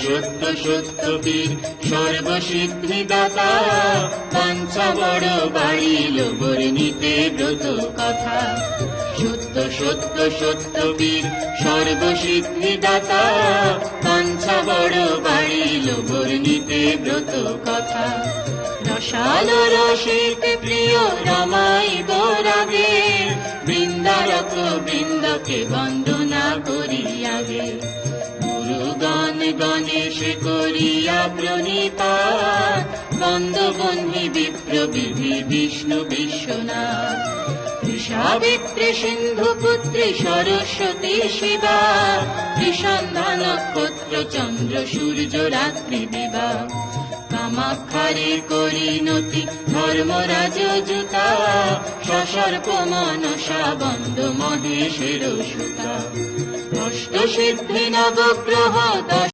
সত্য সত্য বীর সর্বসিদ্ধিদাতা, বাঞ্ছা বড় বাড়িল বর্ণিতে ব্রত কথা। সত্য সত্য সত্য বীর সর্বসিদ্ধিদাতা, বাঞ্ছা বড় বাড়িল বর্ণিতে ব্রত কথা। রসাল রসিক প্রিয় রমাই গোরাগে, বৃন্দারক বৃন্দকে বন্দনা করি আগে। গুরুগণ গণেশ করিয়া প্রণিপাত, বন্দবন্ধি বিপ্র বিধি বিষ্ণু বিশ্বনাথ। সাবিত্রী সিন্ধু পুত্রী সরস্বতী শিবা, ত্রিসন্ধ্যা নক্ষত্র চন্দ্র সূর্য রাত্রি দিবা। কামাক্ষারে করিনতি ধর্মরাজ জুতা, সসর্প মনসা বন্দ মহেশের সুতা। অষ্টসিদ্ধি নবগ্রহ